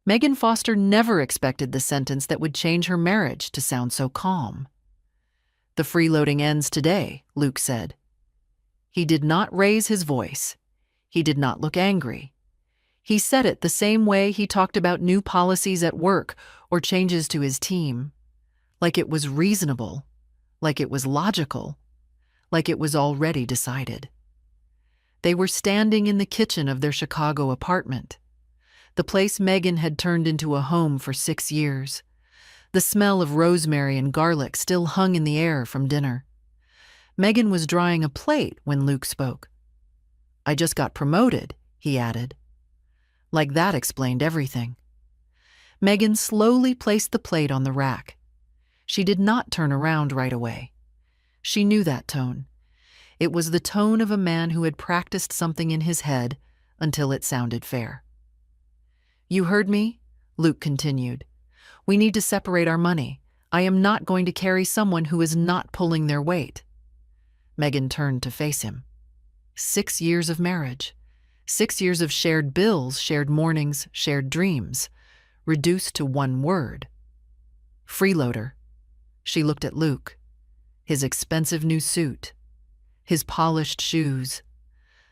Megan Foster never expected the sentence that would change her marriage to sound so calm. "The freeloading ends today," Luke said. He did not raise his voice. He did not look angry. He said it the same way he talked about new policies at work or changes to his team, like it was reasonable, like it was logical, like it was already decided. They were standing in the kitchen of their Chicago apartment, the place Megan had turned into a home for 6 years. The smell of rosemary and garlic still hung in the air from dinner. Megan was drying a plate when Luke spoke. "I just got promoted," he added. Like that explained everything. Megan slowly placed the plate on the rack. She did not turn around right away. She knew that tone. It was the tone of a man who had practiced something in his head until it sounded fair. "You heard me?" Luke continued. "We need to separate our money. I am not going to carry someone who is not pulling their weight." Megan turned to face him. 6 years of marriage. 6 years of shared bills, shared mornings, shared dreams, reduced to one word. Freeloader. She looked at Luke. His expensive new suit. His polished shoes.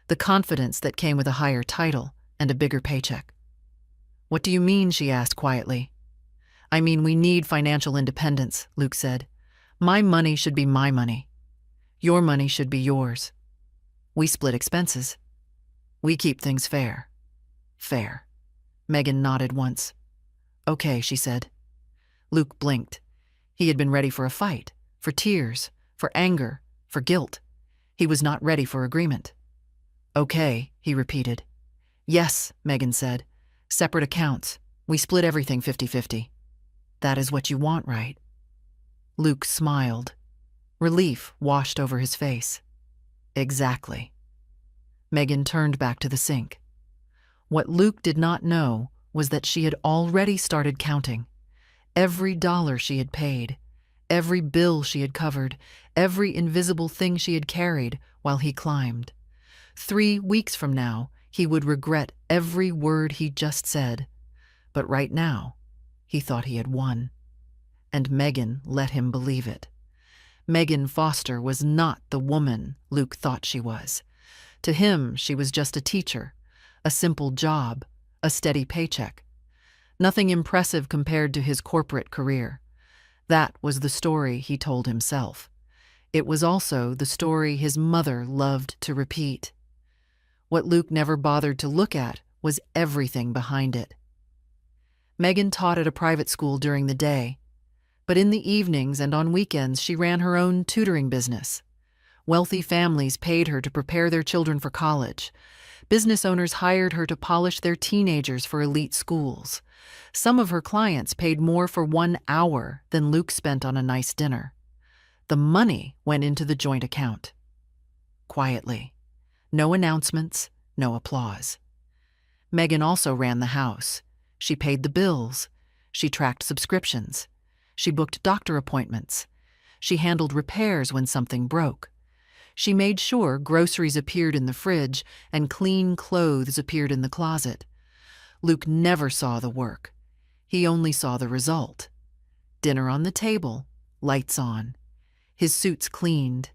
The confidence that came with a higher title and a bigger paycheck. "What do you mean?" she asked quietly. "I mean, we need financial independence," Luke said. "My money should be my money. Your money should be yours. We split expenses. We keep things fair." "Fair." Megan nodded once. "Okay," she said. Luke blinked. He had been ready for a fight, for tears, for anger, for guilt. He was not ready for agreement. "Okay," he repeated. "Yes," Megan said. "Separate accounts. We split everything 50-50. That is what you want, right?" Luke smiled. Relief washed over his face. "Exactly." Megan turned back to the sink. What Luke did not know was that she had already started counting. Every dollar she had paid, every bill she had covered, every invisible thing she had carried while he climbed. 3 weeks from now, he would regret every word he just said. But right now, he thought he had won. And Megan let him believe it. Megan Foster was not the woman Luke thought she was. To him, she was just a teacher, a simple job, a steady paycheck. Nothing impressive compared to his corporate career. That was the story he told himself. It was also the story his mother loved to repeat. What Luke never bothered to look at was everything behind it. Megan taught at a private school during the day, but in the evenings and on weekends she ran her own tutoring business. Wealthy families paid her to prepare their children for college. Business owners hired her to polish their teenagers for elite schools. Some of her clients paid more for 1 hour than Luke spent on a nice dinner. The money went into the joint account. Quietly. No announcements, no applause. Megan also ran the house. She paid the bills. She tracked subscriptions. She booked doctor appointments. She handled repairs when something broke. She made sure groceries appeared in the fridge and clean clothes appeared in the closet. Luke never saw the work. He only saw the result. Dinner on the table, lights on. His suits cleaned.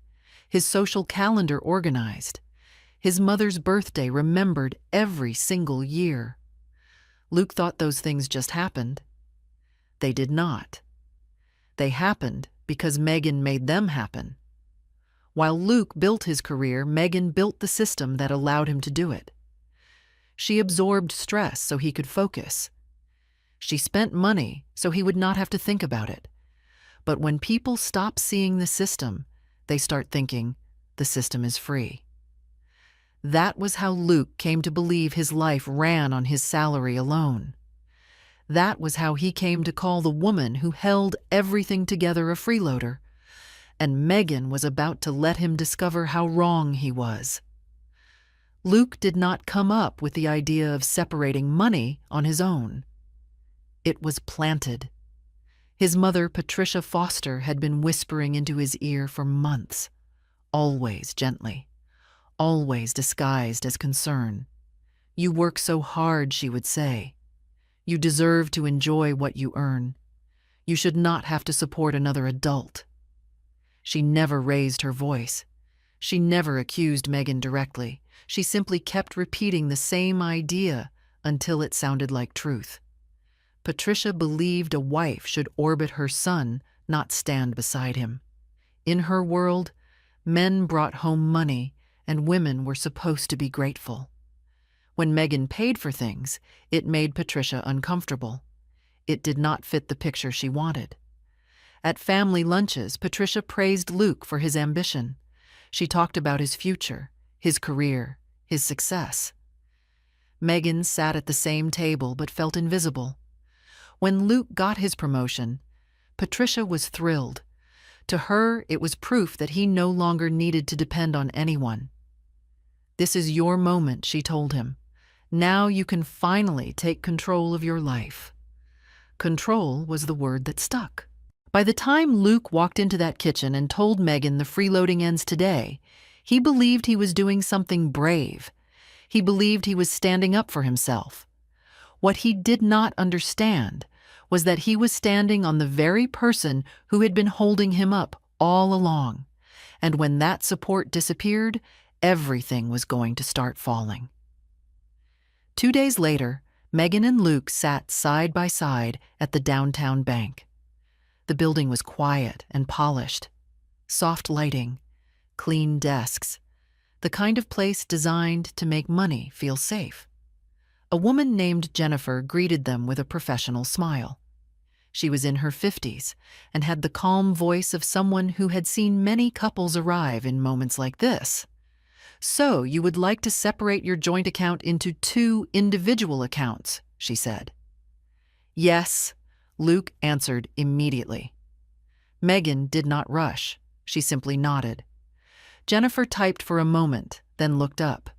His social calendar organized. His mother's birthday remembered every single year. Luke thought those things just happened. They did not. They happened because Megan made them happen. While Luke built his career, Megan built the system that allowed him to do it. She absorbed stress so he could focus. She spent money so he would not have to think about it. But when people stop seeing the system, they start thinking the system is free. That was how Luke came to believe his life ran on his salary alone. That was how he came to call the woman who held everything together a freeloader. And Megan was about to let him discover how wrong he was. Luke did not come up with the idea of separating money on his own. It was planted. His mother, Patricia Foster, had been whispering into his ear for months, always gently, always disguised as concern. "You work so hard," she would say. You deserve to enjoy what you earn. You should not have to support another adult." She never raised her voice. She never accused Megan directly. She simply kept repeating the same idea until it sounded like truth. Patricia believed a wife should orbit her son, not stand beside him. In her world, men brought home money and women were supposed to be grateful. When Megan paid for things, it made Patricia uncomfortable. It did not fit the picture she wanted. At family lunches, Patricia praised Luke for his ambition. She talked about his future, his career, his success. Megan sat at the same table but felt invisible. When Luke got his promotion, Patricia was thrilled. To her, it was proof that he no longer needed to depend on anyone. "This is your moment," she told him. "Now you can finally take control of your life." Control was the word that stuck. By the time Luke walked into that kitchen and told Megan the freeloading ends today, he believed he was doing something brave. He believed he was standing up for himself. What he did not understand was that he was standing on the very person who had been holding him up all along. And when that support disappeared, everything was going to start falling. 2 days later, Megan and Luke sat side by side at the downtown bank. The building was quiet and polished. Soft lighting, clean desks, the kind of place designed to make money feel safe. A woman named Jennifer greeted them with a professional smile. She was in her 50s and had the calm voice of someone who had seen many couples arrive in moments like this. "So you would like to separate your joint account into 2 individual accounts," she said. "Yes," Luke answered immediately. Megan did not rush. She simply nodded. Jennifer typed for a moment, then looked up.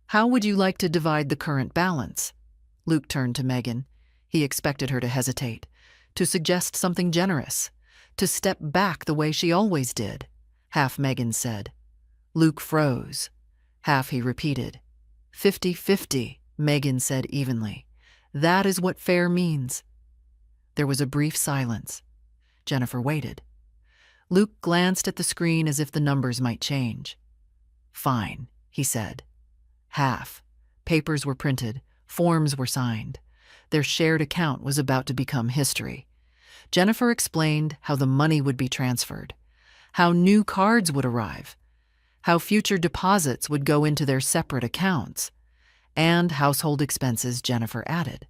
"How would you like to divide the current balance?" Luke turned to Megan. He expected her to hesitate, to suggest something generous, to step back the way she always did. Half, Megan said. Luke froze. Half, he repeated. 50-50, Megan said evenly. "That is what fair means." There was a brief silence. Jennifer waited. Luke glanced at the screen as if the numbers might change. "Fine," he said. Half. Papers were printed. Forms were signed. Their shared account was about to become history. Jennifer explained how the money would be transferred, how new cards would arrive, how future deposits would go into their separate accounts, and household expenses, Jennifer added.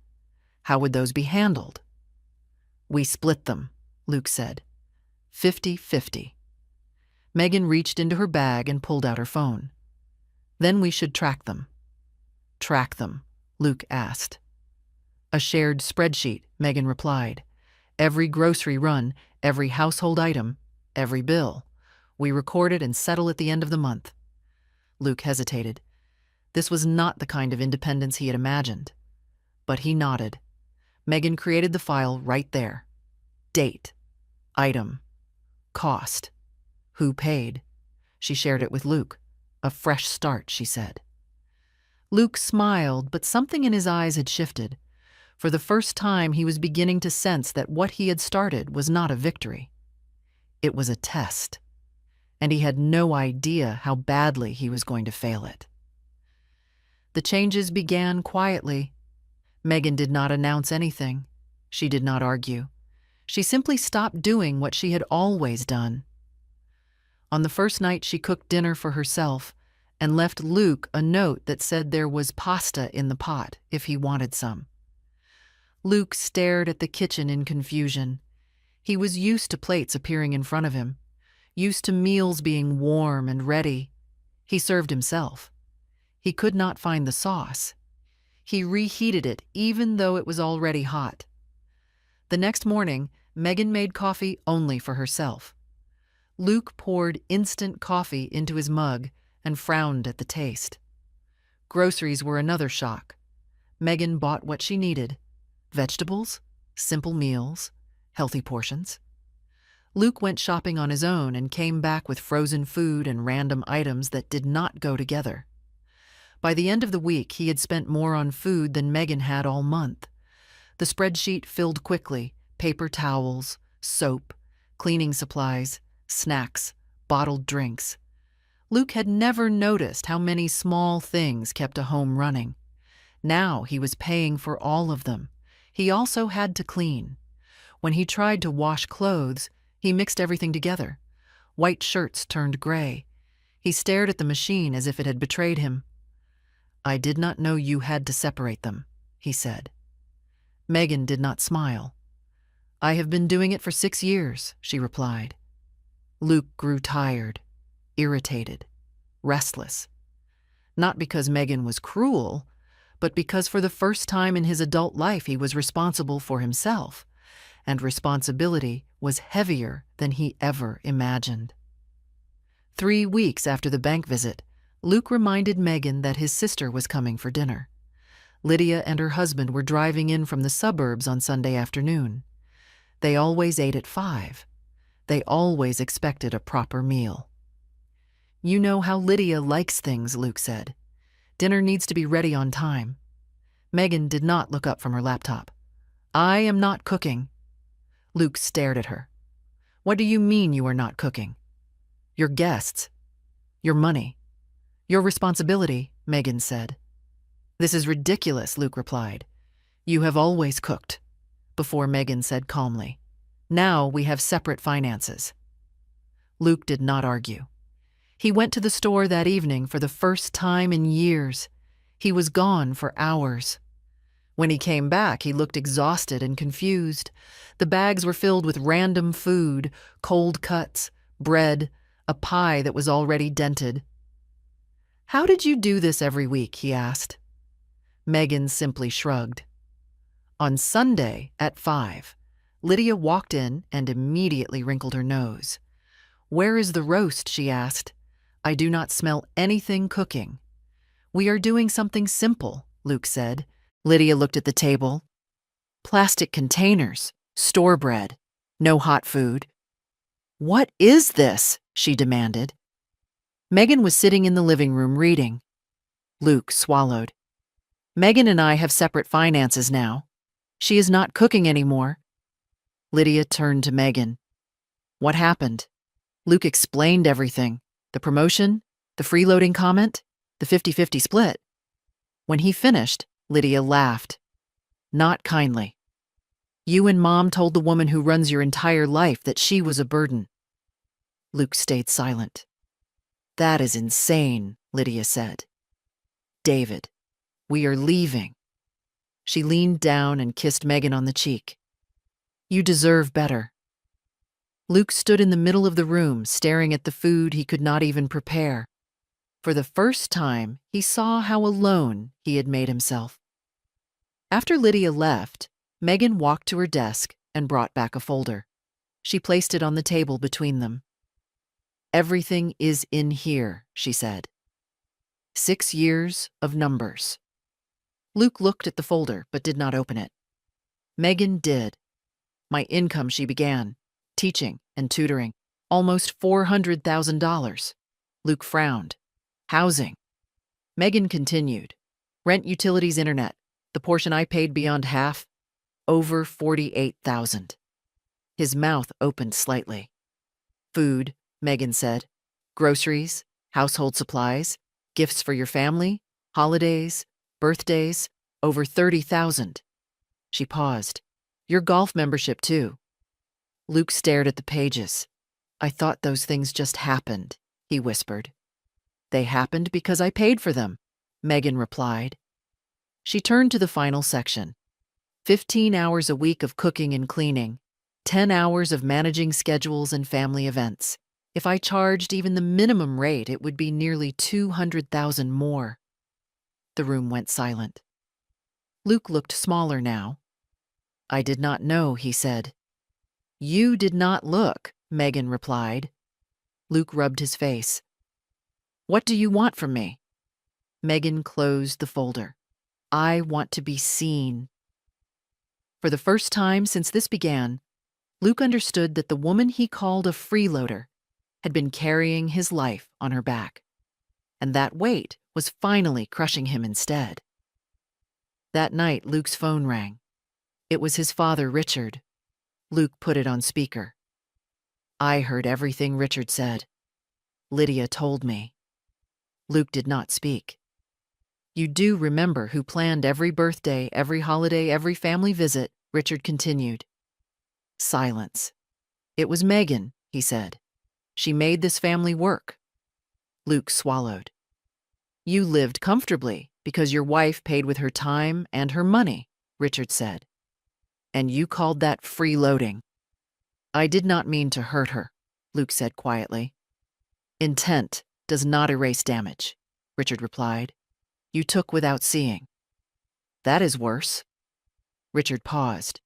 How would those be handled? "We split them," Luke said. 50-50. Megan reached into her bag and pulled out her phone. "Then we should track them." "Track them?" Luke asked. "A shared spreadsheet," Megan replied. "Every grocery run, every household item, every bill. We record it and settle at the end of the month." Luke hesitated. This was not the kind of independence he had imagined. But he nodded. Megan created the file right there. Date, item, cost, who paid. She shared it with Luke. "A fresh start," she said. Luke smiled, but something in his eyes had shifted. For the first time, he was beginning to sense that what he had started was not a victory. It was a test, and he had no idea how badly he was going to fail it. The changes began quietly. Megan did not announce anything. She did not argue. She simply stopped doing what she had always done. On the first night, she cooked dinner for herself and left Luke a note that said there was pasta in the pot if he wanted some. Luke stared at the kitchen in confusion. He was used to plates appearing in front of him, used to meals being warm and ready. He served himself. He could not find the sauce. He reheated it even though it was already hot. The next morning, Megan made coffee only for herself. Luke poured instant coffee into his mug and frowned at the taste. Groceries were another shock. Megan bought what she needed: vegetables, simple meals, healthy portions. Luke went shopping on his own and came back with frozen food and random items that did not go together. By the end of the week, he had spent more on food than Megan had all month. The spreadsheet filled quickly: paper towels, soap, cleaning supplies, snacks, bottled drinks. Luke had never noticed how many small things kept a home running. Now he was paying for all of them. He also had to clean. When he tried to wash clothes, he mixed everything together. White shirts turned gray. He stared at the machine as if it had betrayed him. "I did not know you had to separate them," he said. Megan did not smile. "I have been doing it for 6 years," she replied. Luke grew tired, irritated, restless. Not because Megan was cruel, but because for the first time in his adult life he was responsible for himself, and responsibility was heavier than he ever imagined. 3 weeks after the bank visit, Luke reminded Megan that his sister was coming for dinner. Lydia and her husband were driving in from the suburbs on Sunday afternoon. They always ate at 5. They always expected a proper meal. "You know how Lydia likes things," Luke said. "Dinner needs to be ready on time." Megan did not look up from her laptop. "I am not cooking." Luke stared at her. "What do you mean you are not cooking?" "Your guests. Your money. Your responsibility," Megan said. "This is ridiculous," Luke replied. "You have always cooked," before Megan said calmly. "Now we have separate finances." Luke did not argue. He went to the store that evening for the first time in years. He was gone for hours. When he came back, he looked exhausted and confused. The bags were filled with random food: cold cuts, bread, a pie that was already dented. "How did you do this every week?" he asked. Megan simply shrugged. On Sunday at 5, Lydia walked in and immediately wrinkled her nose. "Where is the roast?" she asked. "I do not smell anything cooking." "We are doing something simple," Luke said. Lydia looked at the table. "Plastic containers, store bread, no hot food." "What is this?" she demanded. Megan was sitting in the living room reading. Luke swallowed. "Megan and I have separate finances now. She is not cooking anymore." Lydia turned to Megan. "What happened?" Luke explained everything: the promotion, the freeloading comment, the 50-50 split. When he finished, Lydia laughed. Not kindly. "You and Mom told the woman who runs your entire life that she was a burden." Luke stayed silent. "That is insane," Lydia said. "David, we are leaving." She leaned down and kissed Megan on the cheek. "You deserve better." Luke stood in the middle of the room, staring at the food he could not even prepare. For the first time, he saw how alone he had made himself. After Lydia left, Megan walked to her desk and brought back a folder. She placed it on the table between them. "Everything is in here," she said. 6 years of numbers. Luke looked at the folder but did not open it. Megan did. "My income," she began. "Teaching and tutoring. Almost $400,000. Luke frowned. "Housing." Megan continued. "Rent, utilities, internet. The portion I paid beyond half. Over $48,000. His mouth opened slightly. "Food," Megan said. "Groceries, household supplies, gifts for your family, holidays, birthdays, over $30,000. She paused. "Your golf membership, too." Luke stared at the pages. "I thought those things just happened," he whispered. "They happened because I paid for them," Megan replied. She turned to the final section. 15 hours a week of cooking and cleaning, 10 hours of managing schedules and family events. If I charged even the minimum rate, it would be nearly $200,000 more. The room went silent. Luke looked smaller now. "I did not know," he said. "You did not look," Megan replied. Luke rubbed his face. "What do you want from me?" Megan closed the folder. "I want to be seen." For the first time since this began, Luke understood that the woman he called a freeloader had been carrying his life on her back, and that weight was finally crushing him instead. That night, Luke's phone rang. It was his father, Richard. Luke put it on speaker. I heard everything Richard said. Lydia told me. Luke did not speak. You do remember who planned every birthday, every holiday, every family visit, Richard continued. Silence. It was Megan, he said. She made this family work. Luke swallowed. You lived comfortably because your wife paid with her time and her money, Richard said. And you called that freeloading. I did not mean to hurt her, Luke said quietly. Intent does not erase damage, Richard replied. You took without seeing. That is worse. Richard paused.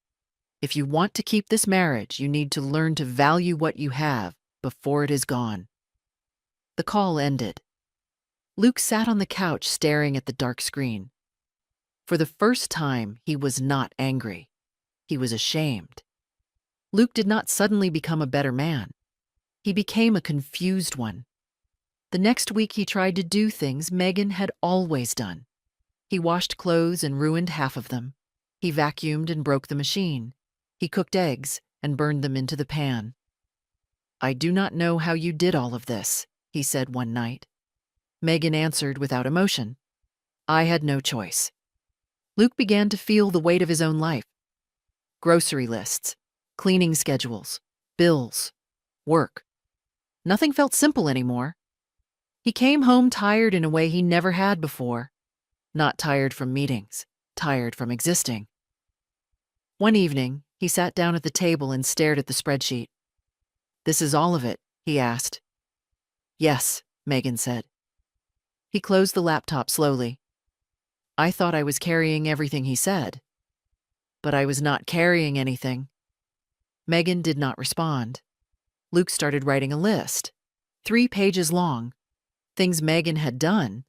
If you want to keep this marriage, you need to learn to value what you have before it is gone. The call ended. Luke sat on the couch staring at the dark screen. For the first time, he was not angry. He was ashamed. Luke did not suddenly become a better man. He became a confused one. The next week he tried to do things Megan had always done. He washed clothes and ruined half of them. He vacuumed and broke the machine. He cooked eggs and burned them into the pan. I do not know how you did all of this, he said one night. Megan answered without emotion. I had no choice. Luke began to feel the weight of his own life. Grocery lists, cleaning schedules, bills, work. Nothing felt simple anymore. He came home tired in a way he never had before. Not tired from meetings, tired from existing. One evening, he sat down at the table and stared at the spreadsheet. This is all of it, he asked. Yes, Megan said. He closed the laptop slowly. I thought I was carrying everything he said. But I was not carrying anything. Megan did not respond. Luke started writing a list, 3 pages long. Things Megan had done,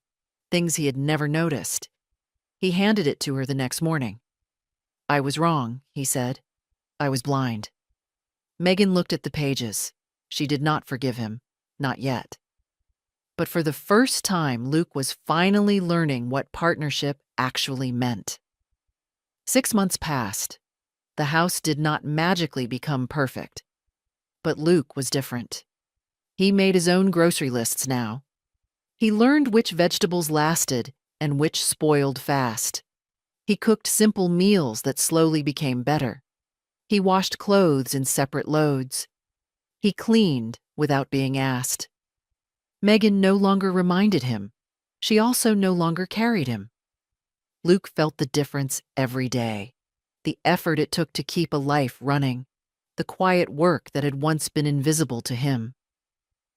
things he had never noticed. He handed it to her the next morning. I was wrong, he said. I was blind. Megan looked at the pages. She did not forgive him, not yet. But for the first time, Luke was finally learning what partnership actually meant. 6 months passed. The house did not magically become perfect. But Luke was different. He made his own grocery lists now. He learned which vegetables lasted and which spoiled fast. He cooked simple meals that slowly became better. He washed clothes in separate loads. He cleaned without being asked. Megan no longer reminded him. She also no longer carried him. Luke felt the difference every day. The effort it took to keep a life running. The quiet work that had once been invisible to him.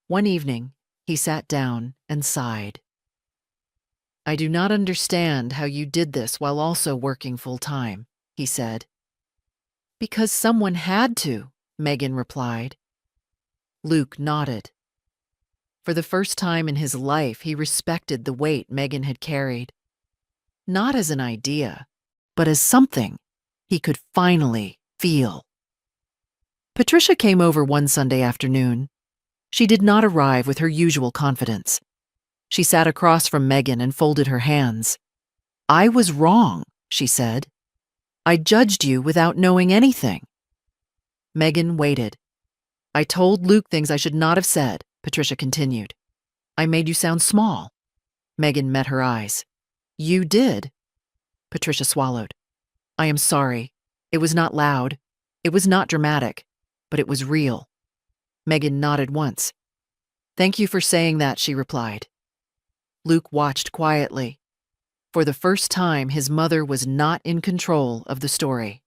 One evening, he sat down and sighed. I do not understand how you did this while also working full-time, he said. Because someone had to, Megan replied. Luke nodded. For the first time in his life, he respected the weight Megan had carried. Not as an idea, but as something he could finally feel. Patricia came over one Sunday afternoon. She did not arrive with her usual confidence. She sat across from Megan and folded her hands. I was wrong, she said. I judged you without knowing anything. Megan waited. I told Luke things I should not have said, Patricia continued. I made you sound small. Megan met her eyes. You did. Patricia swallowed. I am sorry. It was not loud. It was not dramatic. But it was real. Megan nodded once. Thank you for saying that, she replied. Luke watched quietly. For the first time, his mother was not in control of the story.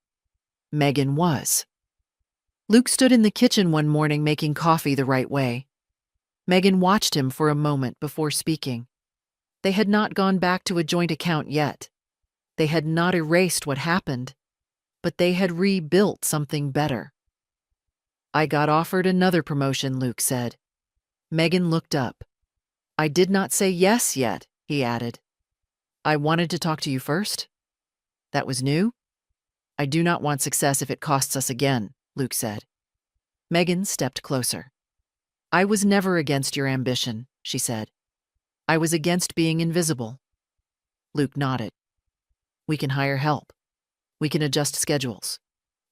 Megan was. Luke stood in the kitchen one morning making coffee the right way. Megan watched him for a moment before speaking. They had not gone back to a joint account yet. They had not erased what happened, but they had rebuilt something better. I got offered another promotion, Luke said. Megan looked up. I did not say yes yet, he added. I wanted to talk to you first. That was new? I do not want success if it costs us again, Luke said. Megan stepped closer. I was never against your ambition, she said. I was against being invisible. Luke nodded. We can hire help. We can adjust schedules.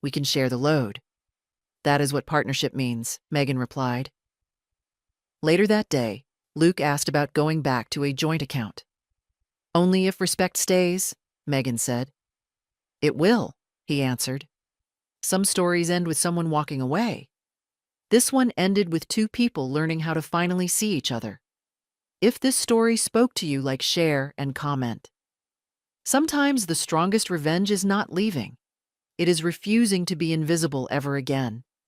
We can share the load. That is what partnership means, Megan replied. Later that day, Luke asked about going back to a joint account. Only if respect stays, Megan said. It will, he answered. Some stories end with someone walking away. This one ended with two people learning how to finally see each other. If this story spoke to you, like, share and comment. Sometimes the strongest revenge is not leaving. It is refusing to be invisible ever again.